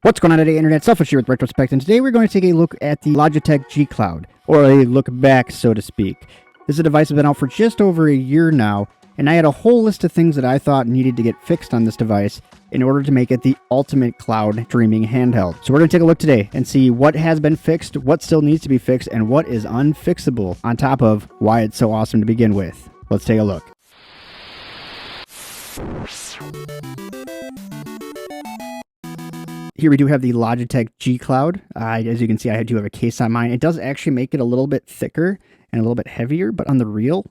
What's going on today, Internet? Selfish here with Retrospect, and today we're going to take a look at the Logitech G Cloud, or a look back, so to speak. This is a device that's been out for just over a year now, and I had a whole list of things that I thought needed to get fixed on this device in order to make it the ultimate cloud streaming handheld. So we're going to take a look today and see what has been fixed, what still needs to be fixed, and what is unfixable, on top of why it's so awesome to begin with. Let's take a look. Here we do have the Logitech G Cloud. As you can see, I do have a case on mine. It does actually make it a little bit thicker and a little bit heavier, but on the reel,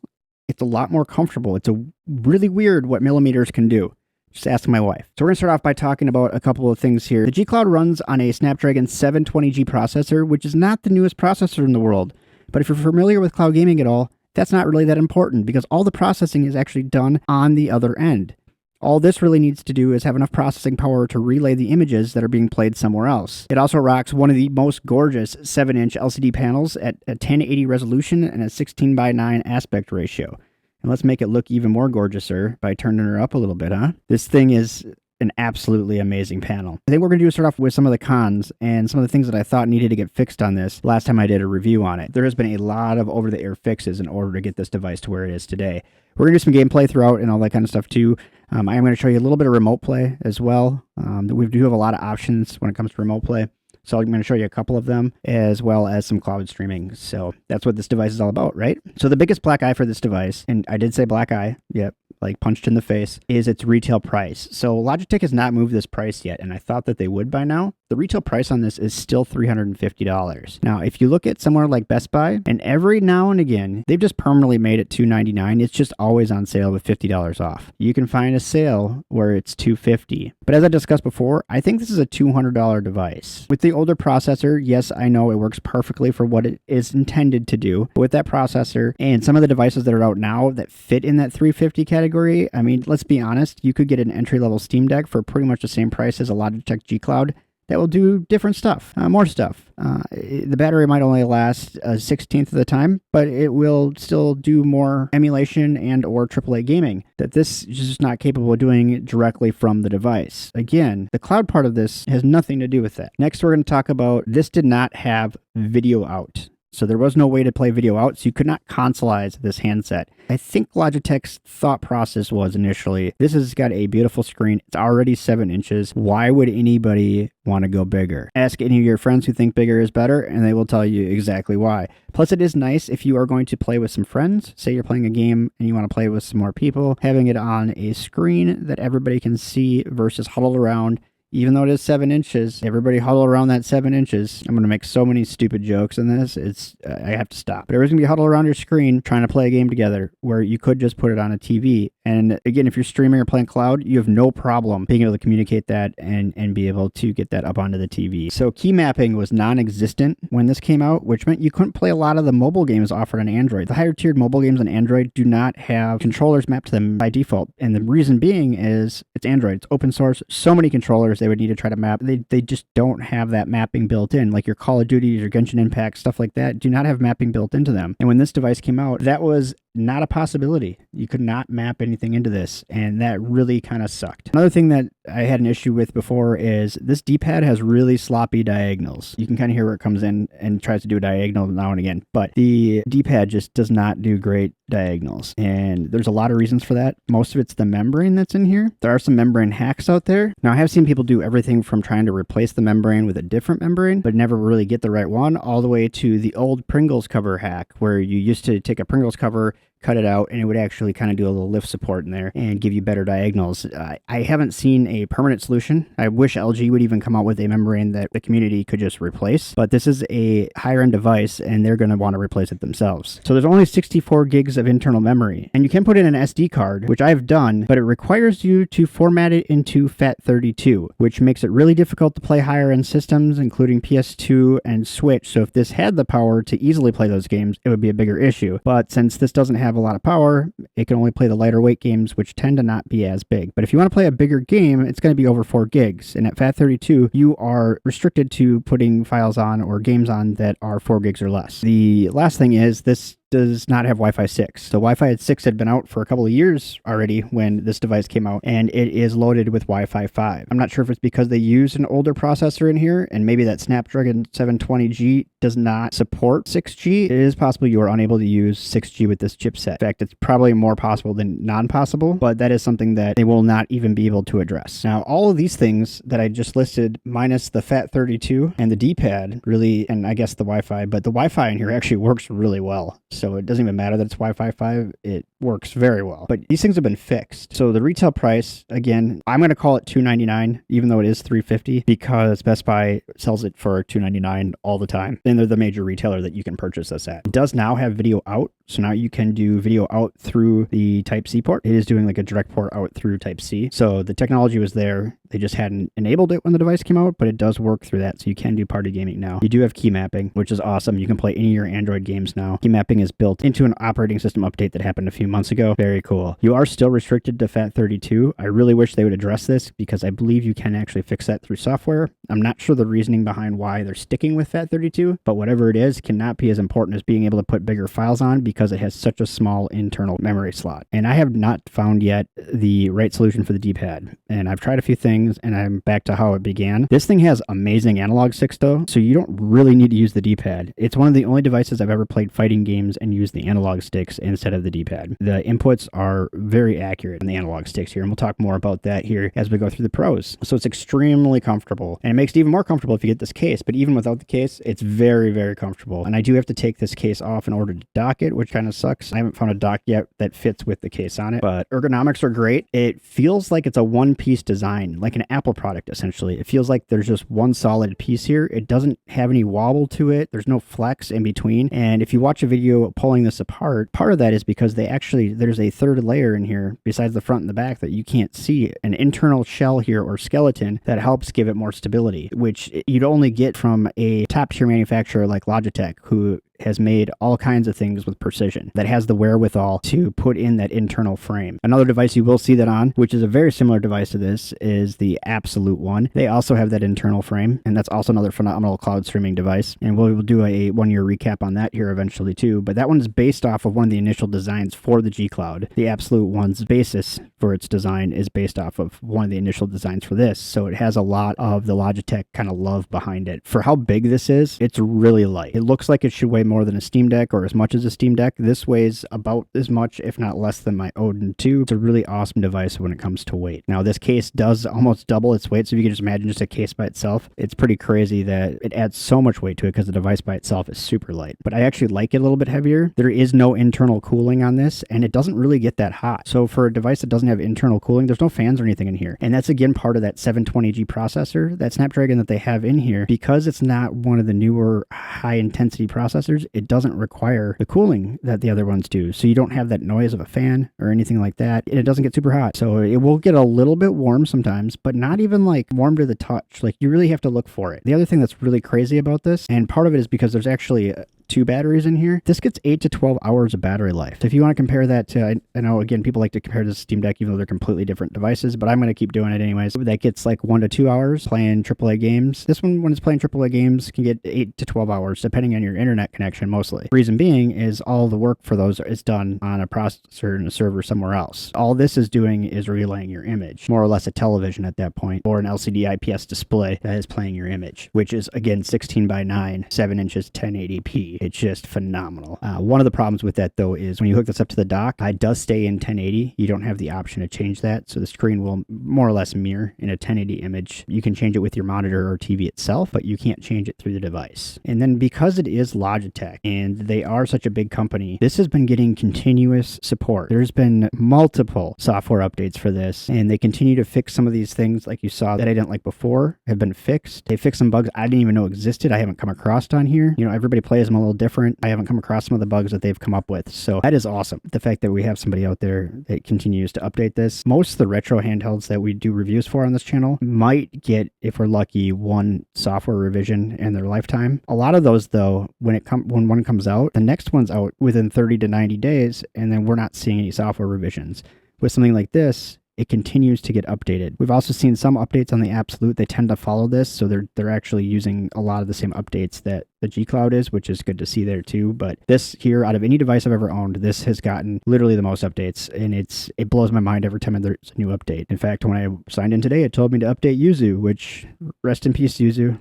it's a lot more comfortable. It's really weird what millimeters can do. Just ask my wife. So we're going to start off by talking about a couple of things here. The G Cloud runs on a Snapdragon 720G processor, which is not the newest processor in the world. But if you're familiar with cloud gaming at all, that's not really that important because all the processing is actually done on the other end. All this really needs to do is have enough processing power to relay the images that are being played somewhere else. It also rocks one of the most gorgeous 7-inch LCD panels at a 1080 resolution and a 16:9 aspect ratio. And let's make it look even more gorgeouser by turning her up a little bit, huh? This thing is an absolutely amazing panel. I think we're going to do is start off with some of the cons and some of the things that I thought needed to get fixed on this last time I did a review on it. There has been a lot of over-the-air fixes in order to get this device to where it is today. We're going to do some gameplay throughout and all that kind of stuff too. I am going to show you a little bit of remote play as well. We do have a lot of options when it comes to remote play. So I'm going to show you a couple of them, as well as some cloud streaming. So that's what this device is all about, right? So the biggest black eye for this device, and I did say black eye, yep, like punched in the face, is its retail price. So Logitech has not moved this price yet, and I thought that they would by now. The retail price on this is still $350. Now, if you look at somewhere like Best Buy, and every now and again, they've just permanently made it $299. It's just always on sale with $50 off. You can find a sale where it's $250. But as I discussed before, I think this is a $200 device. With the older processor, yes, I know it works perfectly for what it is intended to do. But with that processor and some of the devices that are out now that fit in that $350 category, I mean, let's be honest, you could get an entry-level Steam Deck for pretty much the same price as a Logitech G Cloud that will do different stuff, more stuff. The battery might only last a 1/16 of the time, but it will still do more emulation and or AAA gaming that this is just not capable of doing directly from the device. Again, the cloud part of this has nothing to do with that. Next, we're going to talk about this did not have video out. So there was no way to play video out, so you could not consoleize this handset. I think Logitech's thought process was initially, this has got a beautiful screen. It's already 7 inches. Why would anybody want to go bigger? Ask any of your friends who think bigger is better, and they will tell you exactly why. Plus, it is nice if you are going to play with some friends. Say you're playing a game and you want to play with some more people. Having it on a screen that everybody can see versus huddled around. Even though it is 7 inches, everybody huddle around that 7 inches. I'm going to make so many stupid jokes in this. I have to stop. But everybody's going to be huddled around your screen trying to play a game together where you could just put it on a TV. And again, if you're streaming or playing cloud, you have no problem being able to communicate that and be able to get that up onto the TV. So key mapping was non-existent when this came out, which meant you couldn't play a lot of the mobile games offered on Android. The higher tiered mobile games on Android do not have controllers mapped to them by default. And the reason being is it's Android. It's open source. So many controllers they would need to try to map. They just don't have that mapping built in. Like your Call of Duties or Genshin Impact, stuff like that, do not have mapping built into them. And when this device came out, that was not a possibility. You could not map anything into this, and that really kind of sucked. Another thing that I had an issue with before is this D-pad has really sloppy diagonals. You can kind of hear where it comes in and tries to do a diagonal now and again, but the D-pad just does not do great diagonals, and there's a lot of reasons for that. Most of it's the membrane that's in here. There are some membrane hacks out there. Now, I have seen people do everything from trying to replace the membrane with a different membrane, but never really get the right one, all the way to the old Pringles cover hack, where you used to take a Pringles cover, cut it out, and it would actually kind of do a little lift support in there and give you better diagonals. I haven't seen a permanent solution. I wish LG would even come out with a membrane that the community could just replace, but this is a higher end device and they're going to want to replace it themselves. So there's only 64 gigs of internal memory, and you can put in an SD card, which I've done, but it requires you to format it into FAT32, which makes it really difficult to play higher end systems, including PS2 and Switch. So if this had the power to easily play those games, it would be a bigger issue. But since this doesn't have a lot of power, it can only play the lighter weight games, which tend to not be as big. But if you want to play a bigger game, it's going to be over 4 gigs. And at FAT32, you are restricted to putting files on or games on that are 4 gigs or less. The last thing is this does not have Wi-Fi 6. So Wi-Fi 6 had been out for a couple of years already when this device came out, and it is loaded with Wi-Fi 5. I'm not sure if it's because they use an older processor in here, and maybe that Snapdragon 720G does not support 6G. It is possible you are unable to use 6G with this chipset. In fact, it's probably more possible than non-possible, but that is something that they will not even be able to address. Now, all of these things that I just listed, minus the FAT32 and the D-pad, really, and I guess the Wi-Fi, but the Wi-Fi in here actually works really well. So it doesn't even matter that it's Wi-Fi 5. It works very well. But these things have been fixed. So the retail price, again, I'm going to call it $299, even though it is $350, because Best Buy sells it for $299 all the time. And they're the major retailer that you can purchase this at. It does now have video out. So now you can do video out through the Type-C port. It is doing like a direct port out through Type-C. So the technology was there. They just hadn't enabled it when the device came out, but it does work through that. So you can do party gaming now. You do have key mapping, which is awesome. You can play any of your Android games now. Key mapping is built into an operating system update that happened a few months ago. Very cool. You are still restricted to FAT32. I really wish they would address this because I believe you can actually fix that through software. I'm not sure the reasoning behind why they're sticking with FAT32, but whatever it is, cannot be as important as being able to put bigger files on because it has such a small internal memory slot. And I have not found yet the right solution for the D-pad. And I've tried a few things and I'm back to how it began. This thing has amazing analog sticks though, so you don't really need to use the D-pad. It's one of the only devices I've ever played fighting games and used the analog sticks instead of the D-pad. The inputs are very accurate on the analog sticks here, and we'll talk more about that here as we go through the pros. So it's extremely comfortable, and it makes it even more comfortable if you get this case, but even without the case, it's very, very comfortable. And I do have to take this case off in order to dock it, which kind of sucks. I haven't found a dock yet that fits with the case on it, but ergonomics are great. It feels like it's a one-piece design, like an Apple product, essentially. It feels like there's just one solid piece here. It doesn't have any wobble to it. There's no flex in between. And if you watch a video pulling this apart, part of that is because there's a third layer in here besides the front and the back that you can't see, an internal shell here or skeleton that helps give it more stability, which you'd only get from a top tier manufacturer like Logitech, who has made all kinds of things with precision, that has the wherewithal to put in that internal frame. Another device you will see that on, which is a very similar device to this, is the Absolute One. They also have that internal frame, and that's also another phenomenal cloud streaming device. And we'll do a one-year recap on that here eventually too. But that one is based off of one of the initial designs for the G Cloud. The Absolute One's basis for its design is based off of one of the initial designs for this. So it has a lot of the Logitech kind of love behind it. For how big this is, it's really light. It looks like it should weigh more than a Steam Deck or as much as a Steam Deck. This weighs about as much, if not less than my Odin 2. It's a really awesome device when it comes to weight. Now, this case does almost double its weight, so if you can just imagine just a case by itself, it's pretty crazy that it adds so much weight to it because the device by itself is super light. But I actually like it a little bit heavier. There is no internal cooling on this, and it doesn't really get that hot. So for a device that doesn't have internal cooling, there's no fans or anything in here. And that's again part of that 720G processor, that Snapdragon that they have in here. Because it's not one of the newer high intensity processors, it doesn't require the cooling that the other ones do. So you don't have that noise of a fan or anything like that. And it doesn't get super hot. So it will get a little bit warm sometimes, but not even like warm to the touch. Like you really have to look for it. The other thing that's really crazy about this, and part of it is because there's actually two batteries in here, this gets 8 to 12 hours of battery life. So if you want to compare that to, I know again people like to compare to the Steam Deck even though they're completely different devices, but I'm going to keep doing it anyways. That gets like 1 to 2 hours playing AAA games. This one, when it's playing AAA games, can get 8 to 12 hours depending on your internet connection mostly. Reason being is all the work for those is done on a processor and a server somewhere else. All this is doing is relaying your image, more or less a television at that point, or an LCD IPS display that is playing your image, which is again 16 by 9, 7 inches, 1080p. It's just phenomenal. One of the problems with that though is when you hook this up to the dock, it does stay in 1080. You don't have the option to change that, so the screen will more or less mirror in a 1080 image. You can change it with your monitor or TV itself, but you can't change it through the device. And then because it is Logitech and they are such a big company, this has been getting continuous support. There's been multiple software updates for this, and they continue to fix some of these things like you saw that I didn't like before have been fixed. They fixed some bugs I didn't even know existed. I haven't come across on here. You know, everybody plays them a little different. I haven't come across some of the bugs that they've come up with. So that is awesome. The fact that we have somebody out there that continues to update this. Most of the retro handhelds that we do reviews for on this channel might get, if we're lucky, one software revision in their lifetime. A lot of those though, when one comes out, the next one's out within 30 to 90 days, and then we're not seeing any software revisions. With something like this, it continues to get updated. We've also seen some updates on the Absolute. They tend to follow this, so they're actually using a lot of the same updates that the G Cloud is, which is good to see there too. But this here, out of any device I've ever owned, this has gotten literally the most updates, and it blows my mind every time there's a new update. In fact, when I signed in today, it told me to update Yuzu, which rest in peace, Yuzu.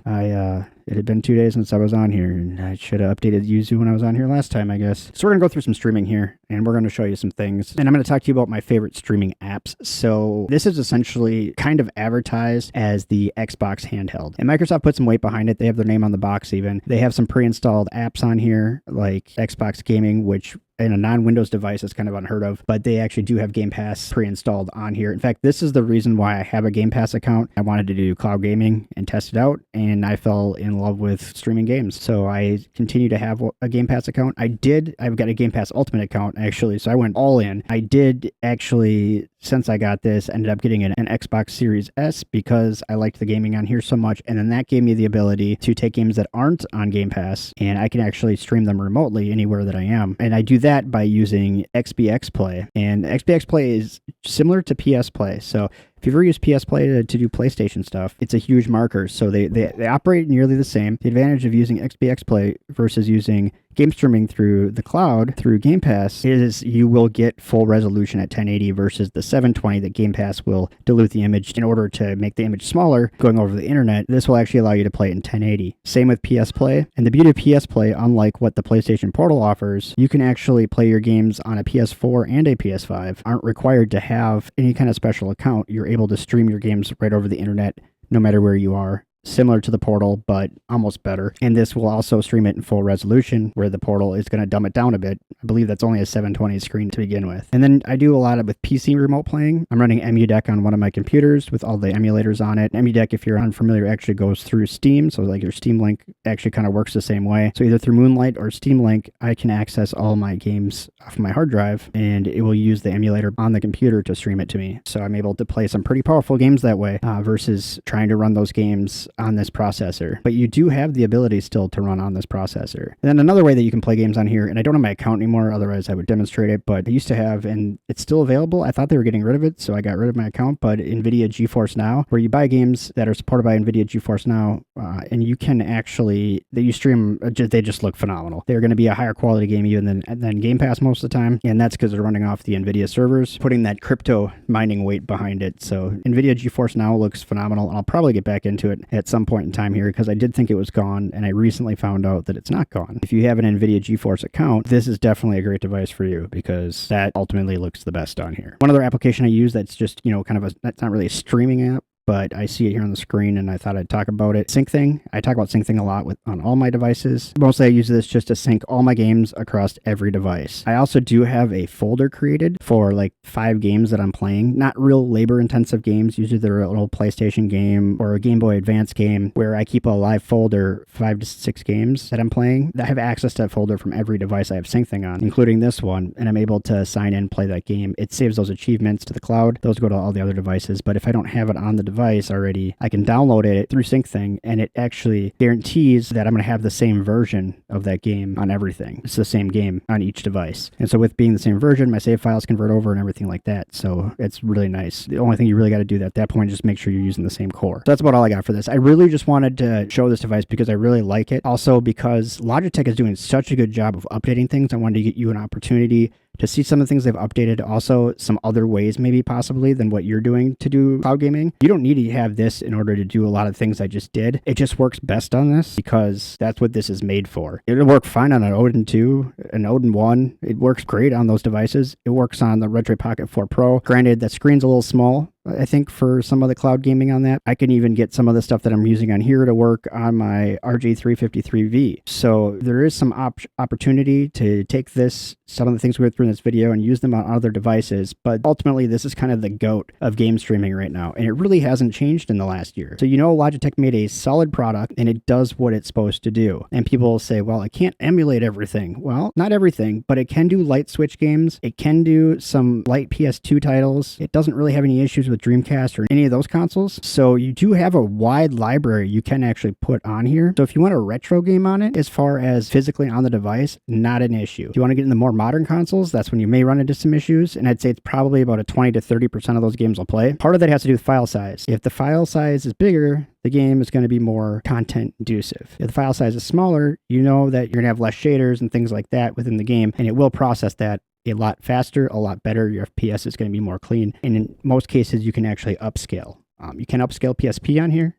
It had been 2 days since I was on here, and I should have updated Yuzu when I was on here last time, I guess. So we're going to go through some streaming here, and we're going to show you some things. And I'm going to talk to you about my favorite streaming apps. So this is essentially kind of advertised as the Xbox Handheld. And Microsoft put some weight behind it. They have their name on the box even. They have some pre-installed apps on here, like Xbox Gaming, which in a non-Windows device is kind of unheard of, but they actually do have Game Pass pre-installed on here. In fact, this is the reason why I have a Game Pass account. I wanted to do cloud gaming and test it out, and I fell in love with streaming games. So I continue to have a Game Pass account. I've got a Game Pass Ultimate account actually, so I went all in. I did actually, since I got this, ended up getting an Xbox Series S because I liked the gaming on here so much, and then that gave me the ability to take games that aren't on Game Pass, and I can actually stream them remotely anywhere that I am. And I do that by using XBX Play, and XBX Play is similar to PS Play. So if you've ever used PS Play to do PlayStation stuff, it's a huge marker. So they operate nearly the same. The advantage of using XBX Play versus using game streaming through the cloud, through Game Pass, is you will get full resolution at 1080 versus the 720 that Game Pass will dilute the image in order to make the image smaller going over the internet. This will actually allow you to play it in 1080. Same with PS Play. And the beauty of PS Play, unlike what the PlayStation Portal offers, you can actually play your games on a PS4 and a PS5. Aren't required to have any kind of special account. You're able to stream your games right over the internet, no matter where you are. Similar to the Portal, but almost better. And this will also stream it in full resolution, where the Portal is going to dumb it down a bit. I believe that's only a 720 screen to begin with. And then I do a lot with PC remote playing. I'm running EmuDeck on one of my computers with all the emulators on it. EmuDeck, if you're unfamiliar, actually goes through Steam. So like your Steam Link actually kind of works the same way. So either through Moonlight or Steam Link, I can access all my games off my hard drive, and it will use the emulator on the computer to stream it to me. So I'm able to play some pretty powerful games that way versus trying to run those games on this processor. But you do have the ability still to run on this processor. And then another way that you can play games on here, and I don't have my account anymore, otherwise I would demonstrate it, but I used to have, and it's still available. I thought they were getting rid of it, so I got rid of my account, but NVIDIA GeForce Now, where you buy games that are supported by NVIDIA GeForce Now, and you can actually, that you stream, they just look phenomenal. They're going to be a higher quality game even than Game Pass most of the time, and that's because they're running off the NVIDIA servers, putting that crypto mining weight behind it. So NVIDIA GeForce Now looks phenomenal, and I'll probably get back into it at some point in time here because I did think it was gone, and I recently found out that it's not gone. If you have an NVIDIA GeForce account, this is definitely a great device for you because that ultimately looks the best on here. One other application I use that's just, that's not really a streaming app, but I see it here on the screen and I thought I'd talk about it. Syncthing. I talk about Syncthing a lot on all my devices. Mostly I use this just to sync all my games across every device. I also do have a folder created for like 5 games that I'm playing. Not real labor intensive games. Usually they're an old PlayStation game or a Game Boy Advance game where I keep a live folder, 5 to 6 games that I'm playing. I have access to that folder from every device I have Syncthing on, including this one, and I'm able to sign in, play that game. It saves those achievements to the cloud. Those go to all the other devices, but if I don't have it on the device already, I can download it through Syncthing, and it actually guarantees that I'm going to have the same version of that game on everything. It's the same game on each device. And so with being the same version, my save files convert over and everything like that. So it's really nice. The only thing you really got to do at that point is just make sure you're using the same core. So that's about all I got for this. I really just wanted to show this device because I really like it. Also because Logitech is doing such a good job of updating things. I wanted to get you an opportunity to see some of the things they've updated, also some other ways maybe possibly than what you're doing to do cloud gaming. You don't need to have this in order to do a lot of things I just did. It just works best on this because that's what this is made for. It'll work fine on an Odin 2, an Odin 1. It works great on those devices. It works on the Redmi Pocket 4 Pro. Granted, that screen's a little small, I think, for some of the cloud gaming on that. I can even get some of the stuff that I'm using on here to work on my RG353V. So there is some opportunity to take some of the things we went through in this video and use them on other devices. But ultimately, this is kind of the GOAT of game streaming right now. And it really hasn't changed in the last year. So Logitech made a solid product and it does what it's supposed to do. And people will say, well, I can't emulate everything. Well, not everything, but it can do light Switch games. It can do some light PS2 titles. It doesn't really have any issues with with Dreamcast or any of those consoles. So you do have a wide library you can actually put on here. So if you want a retro game on it, as far as physically on the device, not an issue. If you want to get in the more modern consoles, that's when you may run into some issues. And I'd say it's probably about a 20 to 30% of those games will play. Part of that has to do with file size. If the file size is bigger, the game is going to be more content inducive. If the file size is smaller, you know that you're going to have less shaders and things like that within the game, and it will process that a lot faster, a lot better. Your FPS is going to be more clean. And in most cases, you can actually upscale. You can upscale PSP on here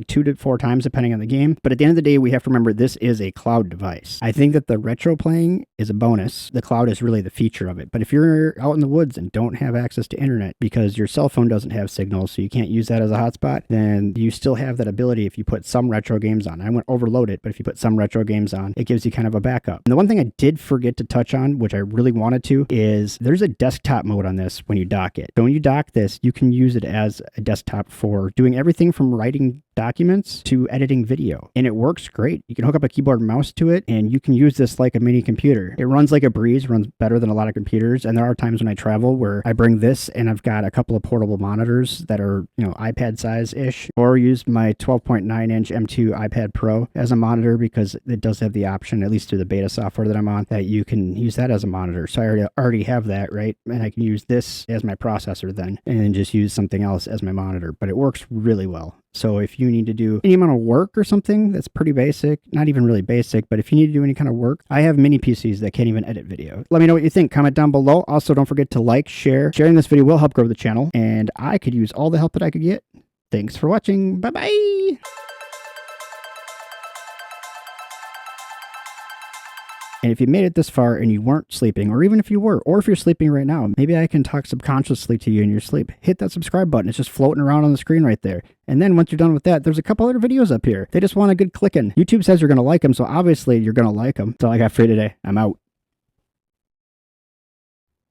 2 to 4 times depending on the game. But at the end of the day, we have to remember this is a cloud device. I think that the retro playing is a bonus. The cloud is really the feature of it. But if you're out in the woods and don't have access to internet because your cell phone doesn't have signal, so you can't use that as a hotspot, then you still have that ability if you put some retro games on. I won't overload it, but if you put some retro games on, it gives you kind of a backup. And the one thing I did forget to touch on, which I really wanted to, is there's a desktop mode on this when you dock it. So when you dock this, you can use it as a desktop for doing everything from writing documents to editing video. And it works great. You can hook up a keyboard and mouse to it, and you can use this like a mini computer. It runs like a breeze, runs better than a lot of computers. And there are times when I travel where I bring this and I've got a couple of portable monitors that are, iPad size-ish, or use my 12.9-inch M2 iPad Pro as a monitor because it does have the option, at least through the beta software that I'm on, that you can use that as a monitor. So I already have that, right? And I can use this as my processor then, and then just use something else as my monitor. But it works really well. So if you need to do any amount of work or something that's pretty basic, not even really basic, but if you need to do any kind of work, I have mini PCs that can't even edit video. Let me know what you think. Comment down below. Also, don't forget to like, share. Sharing this video will help grow the channel, and I could use all the help that I could get. Thanks for watching. Bye-bye. And if you made it this far and you weren't sleeping, or even if you were, or if you're sleeping right now, maybe I can talk subconsciously to you in your sleep. Hit that subscribe button. It's just floating around on the screen right there. And then once you're done with that, there's a couple other videos up here. They just want a good clicking. YouTube says you're going to like them, so obviously you're going to like them. That's all I got for you today. I'm out.